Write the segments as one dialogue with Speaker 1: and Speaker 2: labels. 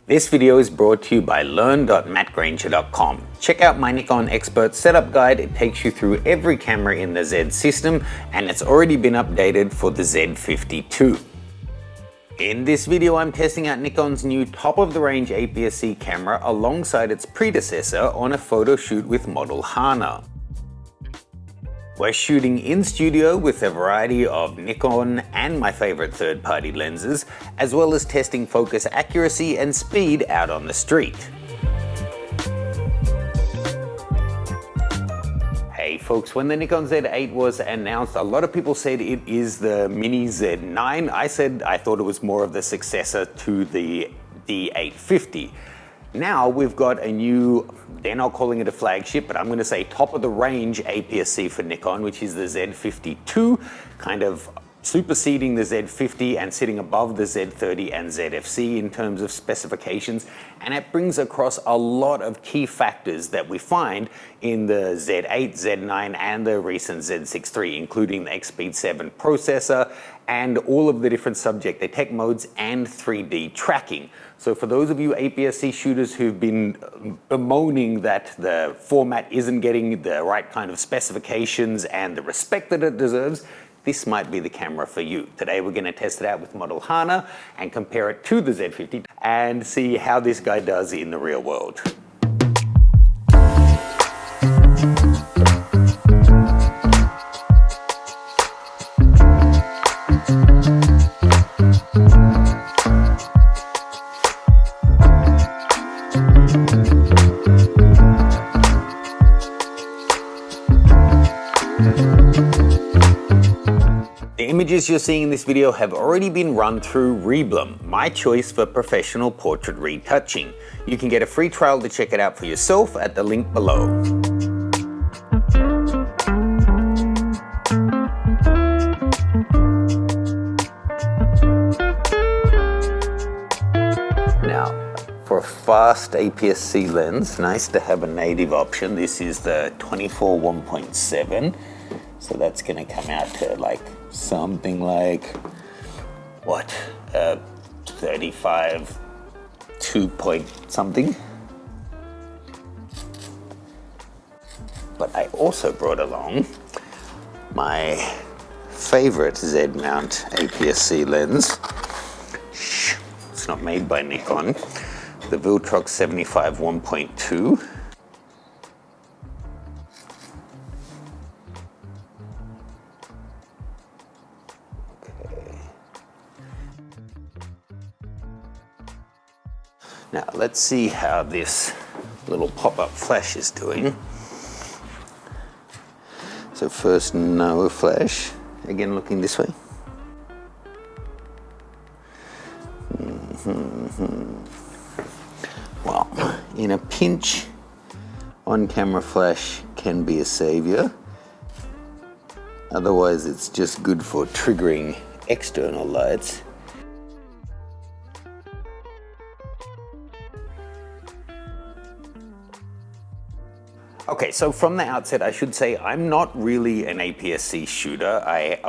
Speaker 1: This video is brought to you by learn.mattgranger.com. Check out my Nikon expert setup guide. It takes you through every camera in the Z system, and it's already been updated for the Z50II. In this video, I'm testing out Nikon's new top-of-the-range APS-C camera alongside its predecessor on a photo shoot with model Hana. We're shooting in studio with a variety of Nikon and my favorite third-party lenses, as well as testing focus accuracy and speed out on the street. Hey folks, when the Nikon Z8 was announced, a lot of people said it is the mini Z9. I said I thought it was more of the successor to the D850. Now we've got a new, they're not calling it a flagship, but I'm going to say top of the range APS-C for Nikon, which is the Z50II, kind of superseding the Z50 and sitting above the Z30 and ZFC in terms of specifications. And it brings across a lot of key factors that we find in the Z8, Z9 and the recent Z6 III, including the X-Speed 7 processor and all of the different subject detect modes and 3D tracking. So for those of you APS-C shooters who've been bemoaning that the format isn't getting the right kind of specifications and the respect that it deserves, this might be the camera for you. Today we're going to test it out with model Hana and compare it to the Z50 and see how this guy does in the real world. The images you're seeing in this video have already been run through Reblum, my choice for professional portrait retouching. You can get a free trial to check it out for yourself at the link below. Now, for a fast APS-C lens, nice to have a native option. This is the 24 1.7. So that's going to come out to like something like, what, 35 2 point something. But I also brought along my favorite Z-mount APS-C lens. It's not made by Nikon. The Viltrox 75 1.2. Now let's see how this little pop-up flash is doing. So first, no flash. Again, looking this way. Well, in a pinch, on-camera flash can be a savior. Otherwise, it's just good for triggering external lights. Okay, so from the outset, I should say I'm not really an APS-C shooter. I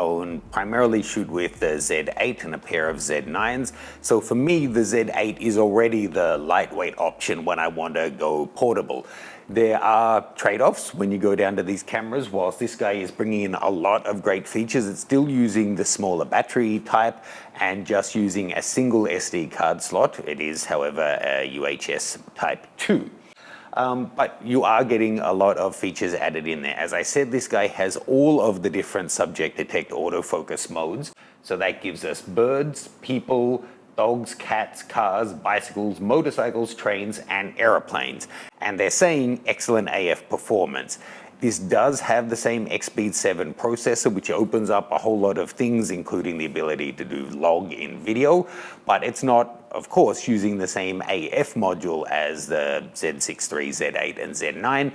Speaker 1: primarily shoot with the Z8 and a pair of Z9s. So for me, the Z8 is already the lightweight option when I want to go portable. There are trade-offs when you go down to these cameras. Whilst this guy is bringing in a lot of great features, it's still using the smaller battery type and just using a single SD card slot. It is, however, a UHS Type 2. But you are getting a lot of features added in there. As I said, this guy has all of the different subject detect autofocus modes. So that gives us birds, people, dogs, cats, cars, bicycles, motorcycles, trains, and aeroplanes. And they're saying excellent AF performance. This does have the same X-Speed 7 processor, which opens up a whole lot of things, including the ability to do log in video, but it's not, of course, using the same AF module as the Z6 III, Z8, and Z9.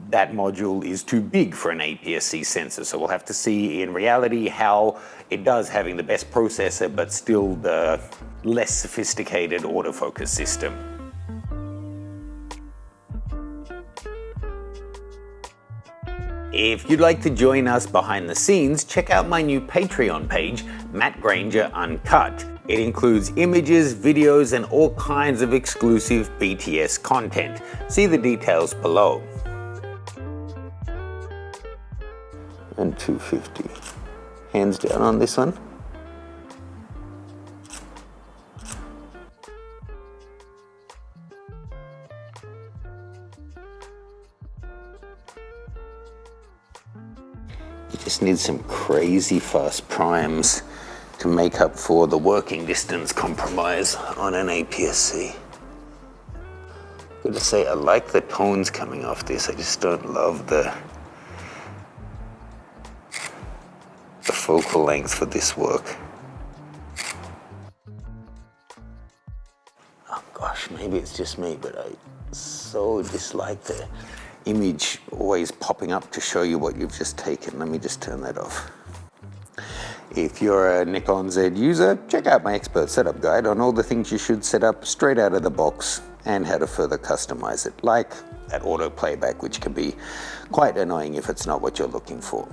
Speaker 1: That module is too big for an APS-C sensor, so we'll have to see in reality how it does, having the best processor, but still the less sophisticated autofocus system. If you'd like to join us behind the scenes, check out my new Patreon page, Matt Granger Uncut. It includes images, videos, and all kinds of exclusive BTS content. See the details below. And 250. Hands down on this one. You just need some crazy fast primes to make up for the working distance compromise on an APS-C. Gotta say, I like the tones coming off this. I just don't love the focal length for this work. Oh gosh, maybe it's just me, but I so dislike the image always popping up to show you what you've just taken. Let me just turn that off. If you're a Nikon Z user, check out my expert setup guide on all the things you should set up straight out of the box and how to further customize it, like that auto playback, which can be quite annoying if it's not what you're looking for.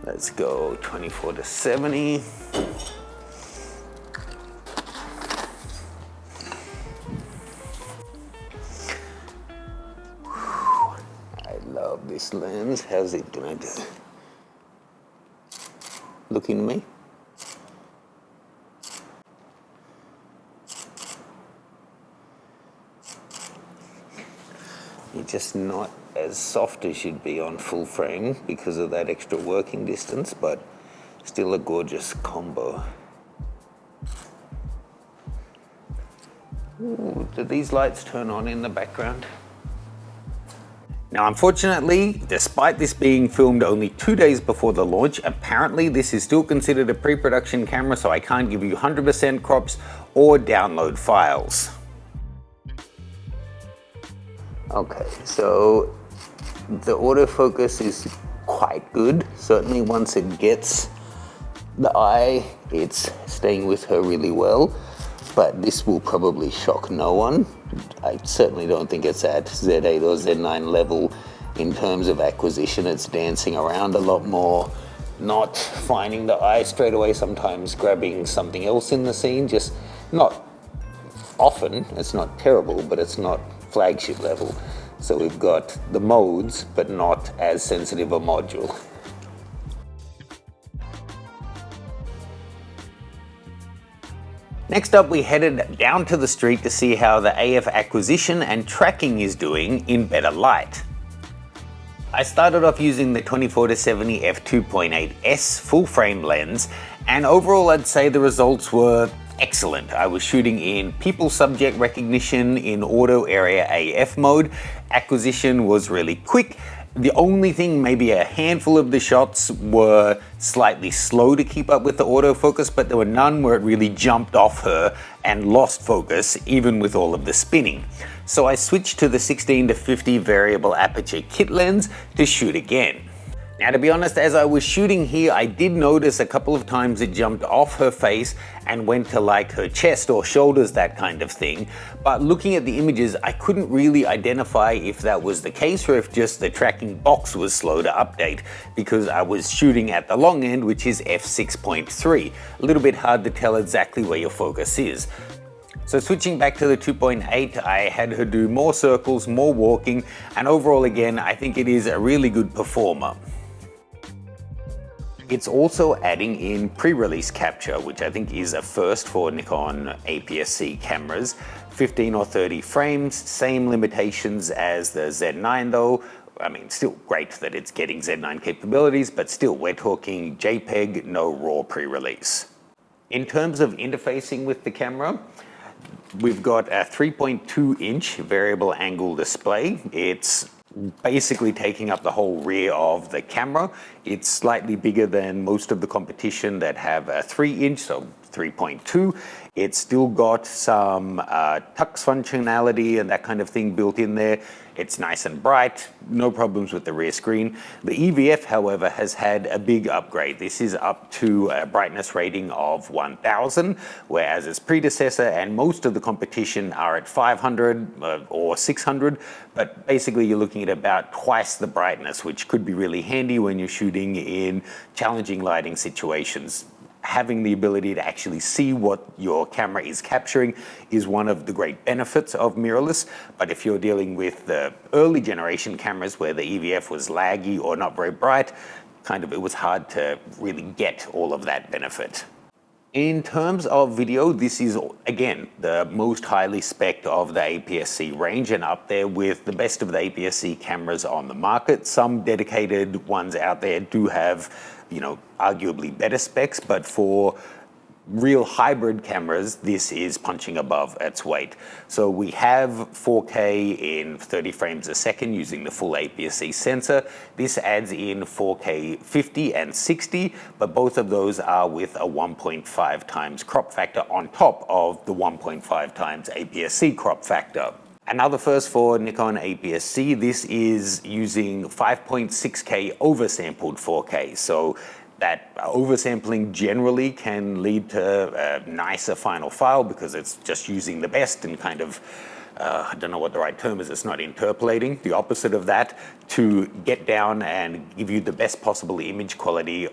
Speaker 1: Let's go 24-70. I love this lens. How's it gonna do? Looking at me? You're just not as soft as you'd be on full frame because of that extra working distance, but still a gorgeous combo. Ooh, do these lights turn on in the background? Now, unfortunately, despite this being filmed only 2 days before the launch, apparently this is still considered a pre-production camera, so I can't give you 100% crops or download files. Okay, so the autofocus is quite good. Certainly once it gets the eye, it's staying with her really well, but this will probably shock no one. I certainly don't think it's at Z8 or Z9 level in terms of acquisition. It's dancing around a lot more, not finding the eye straight away, sometimes grabbing something else in the scene, just not often. It's not terrible, but it's not flagship level. So we've got the modes, but not as sensitive a module. Next up, we headed down to the street to see how the AF acquisition and tracking is doing in better light. I started off using the 24-70 f2.8s full frame lens, and overall I'd say the results were excellent. I was shooting in people subject recognition in auto area AF mode. Acquisition was really quick. The only thing, maybe a handful of the shots were slightly slow to keep up with the autofocus, but there were none where it really jumped off her and lost focus, even with all of the spinning. So I switched to the 16-50 variable aperture kit lens to shoot again. Now, to be honest, as I was shooting here, I did notice a couple of times it jumped off her face and went to like her chest or shoulders, that kind of thing. But looking at the images, I couldn't really identify if that was the case or if just the tracking box was slow to update, because I was shooting at the long end, which is f6.3. A little bit hard to tell exactly where your focus is. So switching back to the 2.8, I had her do more circles, more walking, and overall again, I think it is a really good performer. It's also adding in pre-release capture, which I think is a first for Nikon APS-C cameras. 15 or 30 frames, same limitations as the Z9 though. I mean, still great that it's getting Z9 capabilities, but still we're talking JPEG, no RAW pre-release. In terms of interfacing with the camera, we've got a 3.2-inch variable angle display. It's basically taking up the whole rear of the camera. It's slightly bigger than most of the competition that have a 3-inch, so 3.2. It's still got some tux functionality and that kind of thing built in there. It's nice and bright, no problems with the rear screen. The EVF, however, has had a big upgrade. This is up to a brightness rating of 1000, whereas its predecessor and most of the competition are at 500 or 600, but basically you're looking at about twice the brightness, which could be really handy when you're shooting in challenging lighting situations. Having the ability to actually see what your camera is capturing is one of the great benefits of mirrorless. But if you're dealing with the early generation cameras where the EVF was laggy or not very bright, it was hard to really get all of that benefit. In terms of video, this is, again, the most highly spec'd of the APS-C range and up there with the best of the APS-C cameras on the market. Some dedicated ones out there do have, arguably better specs, but for real hybrid cameras, this is punching above its weight. So we have 4K in 30 frames a second using the full APS-C sensor. This adds in 4K 50 and 60, but both of those are with a 1.5 times crop factor on top of the 1.5 times APS-C crop factor. Another first for Nikon APS-C, this is using 5.6K oversampled 4K. So that oversampling generally can lead to a nicer final file because it's just using the best and I don't know what the right term is, it's not interpolating, the opposite of that, to get down and give you the best possible image quality,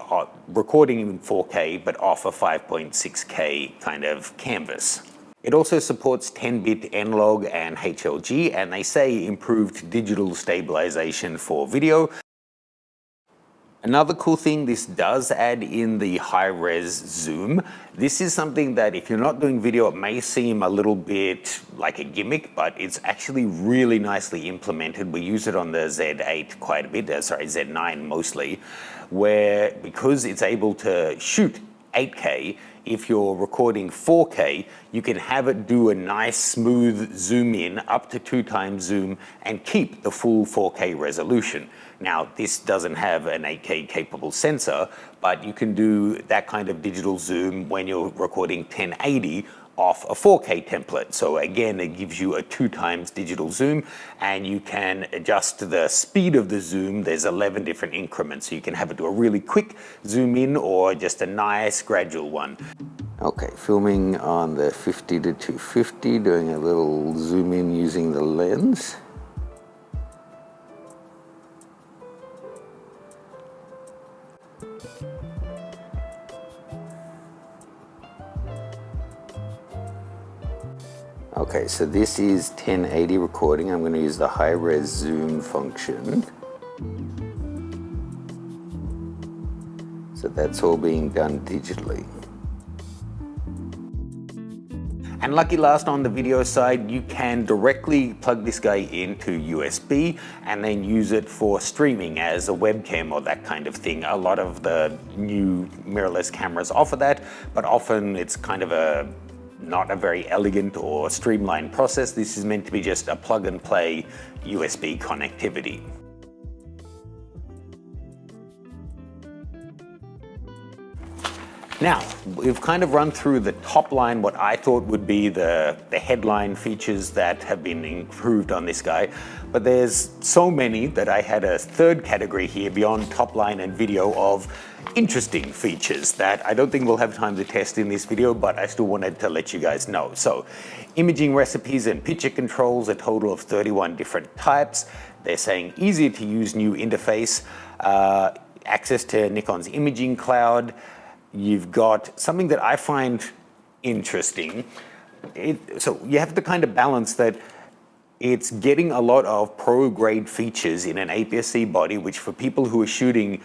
Speaker 1: recording in 4K, but off a 5.6K canvas. It also supports 10-bit analog and HLG, and they say improved digital stabilization for video. Another cool thing, this does add in the high-res zoom. This is something that if you're not doing video, it may seem a little bit like a gimmick, but it's actually really nicely implemented. We use it on the Z8 quite a bit, Z9 mostly, where because it's able to shoot 8K, if you're recording 4K, you can have it do a nice smooth zoom in up to 2 times zoom and keep the full 4K resolution. Now, this doesn't have an 8K capable sensor, but you can do that kind of digital zoom when you're recording 1080 off a 4K template. So again, it gives you a 2 times digital zoom, and you can adjust the speed of the zoom. There's 11 different increments, so you can have it do a really quick zoom in or just a nice gradual one. Okay, filming on the 50 to 250, doing a little zoom in using the lens. Okay, so this is 1080 recording. I'm going to use the high-res zoom function. So that's all being done digitally. And lucky last on the video side, you can directly plug this guy into USB and then use it for streaming as a webcam or that kind of thing. A lot of the new mirrorless cameras offer that, but often it's not a very elegant or streamlined process. This is meant to be just a plug and play USB connectivity. Now, we've run through the top line, what I thought would be the headline features that have been improved on this guy, but there's so many that I had a third category here beyond top line and video of interesting features that I don't think we'll have time to test in this video, but I still wanted to let you guys know. So, imaging recipes and picture controls, a total of 31 different types. They're saying easier to use new interface, access to Nikon's imaging cloud. You've got something that I find interesting. So you have to balance that it's getting a lot of pro-grade features in an APS-C body, which for people who are shooting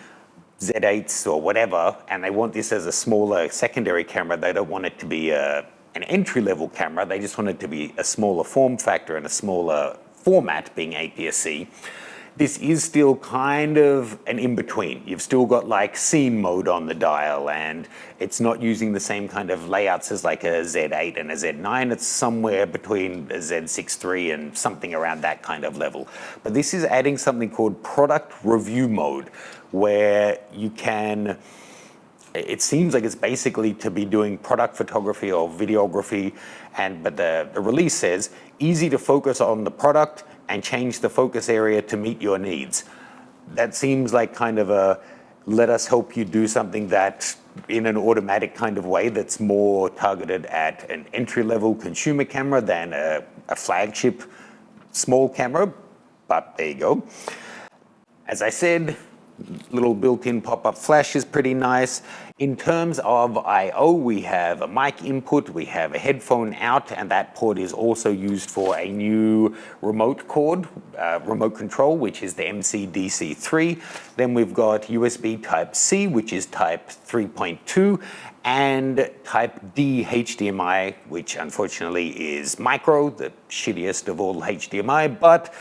Speaker 1: Z8s or whatever, and they want this as a smaller secondary camera, they don't want it to be an entry-level camera, they just want it to be a smaller form factor and a smaller format, being APS-C. This is still an in-between. You've still got scene mode on the dial, and it's not using the same kind of layouts as like a Z8 and a Z9. It's somewhere between a Z6 III and something around that kind of level. But this is adding something called product review mode, where you can it seems like it's basically to be doing product photography or videography, but the release says easy to focus on the product and change the focus area to meet your needs. That seems like kind of a let us help you do something that in an automatic kind of way that's more targeted at an entry-level consumer camera than a flagship small camera, but there you go. As I said, little built-in pop-up flash is pretty nice. In terms of I/O, we have a mic input, we have a headphone out, and that port is also used for a new remote control, which is the MC-DC3. Then we've got USB Type-C, which is Type 3.2, and Type D HDMI, which unfortunately is micro, the shittiest of all HDMI, but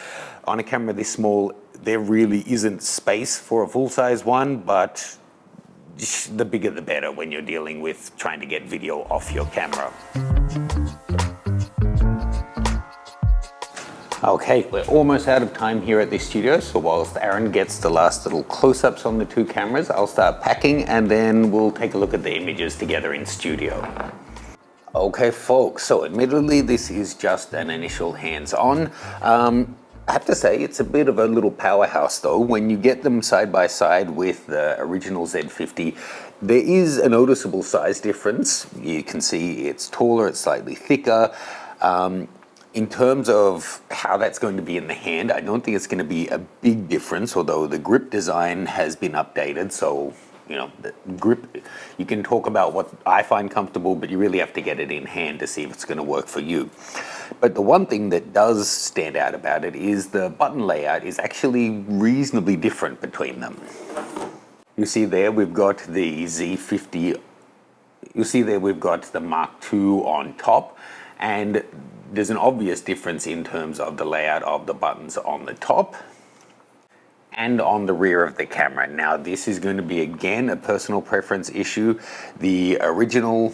Speaker 1: on a camera this small, there really isn't space for a full-size one, but the bigger the better when you're dealing with trying to get video off your camera. Okay, we're almost out of time here at the studio, so whilst Aaron gets the last little close-ups on the two cameras, I'll start packing and then we'll take a look at the images together in studio. Okay folks, so admittedly this is just an initial hands-on. I have to say it's a bit of a little powerhouse though. When you get them side by side with the original Z50, there is a noticeable size difference. You can see it's taller, it's slightly thicker. In terms of how that's going to be in the hand, I don't think it's going to be a big difference, although the grip design has been updated. So, you know, the grip, you can talk about what I find comfortable, but you really have to get it in hand to see if it's going to work for you. But the one thing that does stand out about it is the button layout is actually reasonably different between them. You see there we've got the Z50, you see there we've got the Mark II on top, and there's an obvious difference in terms of the layout of the buttons on the top and on the rear of the camera. Now this is going to be again a personal preference issue. The original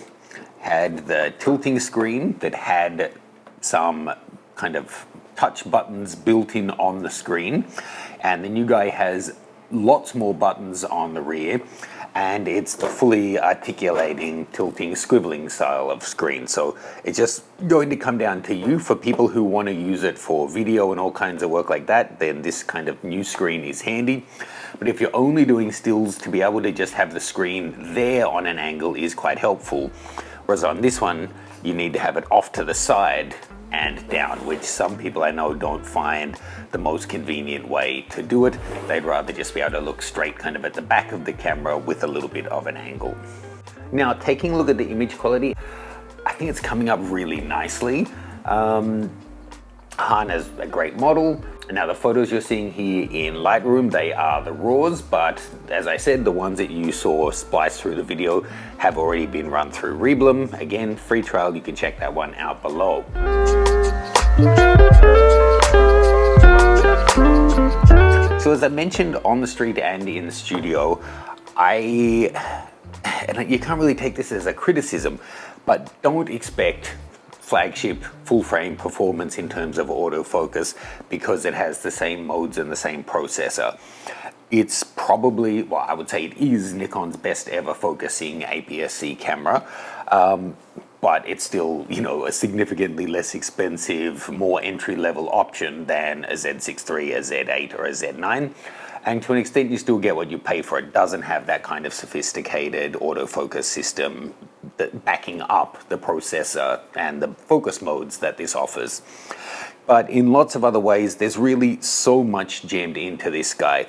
Speaker 1: had the tilting screen that had some kind of touch buttons built in on the screen, and the new guy has lots more buttons on the rear, and it's the fully articulating, tilting, squiveling style of screen. So it's just going to come down to you. For people who want to use it for video and all kinds of work like that, then this kind of new screen is handy. But if you're only doing stills, to be able to just have the screen there on an angle is quite helpful. Whereas on this one, you need to have it off to the side and down, which some people I know don't find the most convenient way to do it. They'd rather just be able to look straight kind of at the back of the camera with a little bit of an angle. Now, taking a look at the image quality, I think it's coming up really nicely. Han is a great model. Now the photos you're seeing here in Lightroom, they are the RAWs, but as I said, the ones that you saw spliced through the video have already been run through Reblum. Again, free trial, you can check that one out below. So as I mentioned on the street and in the studio, and you can't really take this as a criticism, but don't expect flagship full frame performance in terms of autofocus because it has the same modes and the same processor. It's probably, well, I would say it is Nikon's best ever focusing APS-C camera, but it's still, you know, a significantly less expensive, more entry-level option than a Z6 III, a Z8 or a Z9. And to an extent, you still get what you pay for. It doesn't have that kind of sophisticated autofocus system that backing up the processor and the focus modes that this offers. But in lots of other ways, there's really so much jammed into this guy.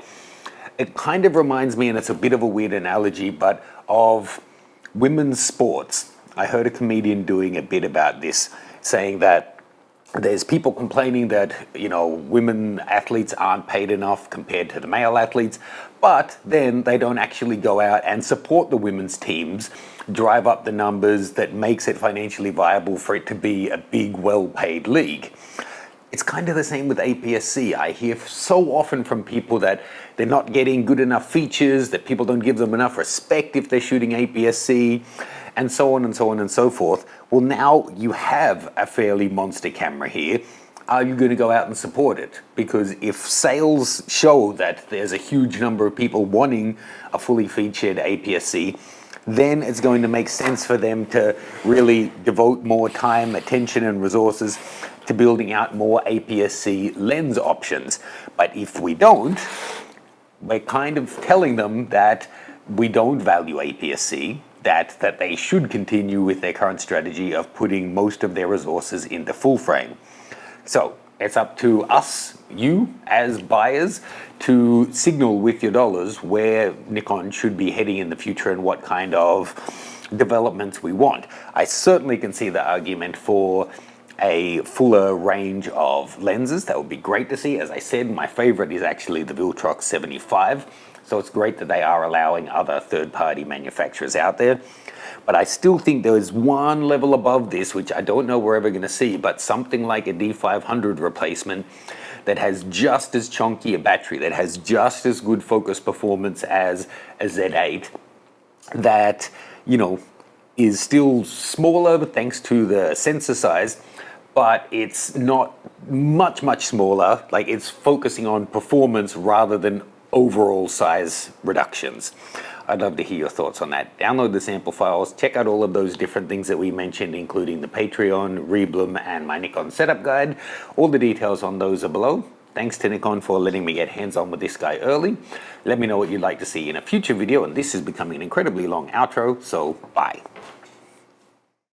Speaker 1: It kind of reminds me, and it's a bit of a weird analogy, but of women's sports. I heard a comedian doing a bit about this, saying that there's people complaining that, you know, women athletes aren't paid enough compared to the male athletes, but then they don't actually go out and support the women's teams, drive up the numbers that makes it financially viable for it to be a big, well-paid league. It's kind of the same with APS-C. I hear so often from people that they're not getting good enough features, that people don't give them enough respect if they're shooting APS-C, and so on and so on and so forth. Well, now you have a fairly monster camera here. Are you going to go out and support it? Because if sales show that there's a huge number of people wanting a fully featured APS-C, then it's going to make sense for them to really devote more time, attention, and resources to building out more APS-C lens options. But if we don't, we're kind of telling them that we don't value APS-C, that they should continue with their current strategy of putting most of their resources into full frame. So it's up to us, you as buyers, to signal with your dollars where Nikon should be heading in the future and what kind of developments we want. I certainly can see the argument for a fuller range of lenses. That would be great to see. As I said, my favorite is actually the Viltrox 75. So it's great that they are allowing other third-party manufacturers out there. But I still think there is one level above this, which I don't know we're ever going to see, but something like a D500 replacement that has just as chunky a battery, that has just as good focus performance as a Z8, that, you know, is still smaller thanks to the sensor size, but it's not much smaller. Like, it's focusing on performance rather than overall size reductions. I'd love to hear your thoughts on that. Download the sample files, check out all of those different things that we mentioned, including the Patreon, Reblum, and my Nikon setup guide. All the details on those are below. Thanks to Nikon for letting me get hands-on with this guy early. Let me know what you'd like to see in a future video, and this is becoming an incredibly long outro, so bye.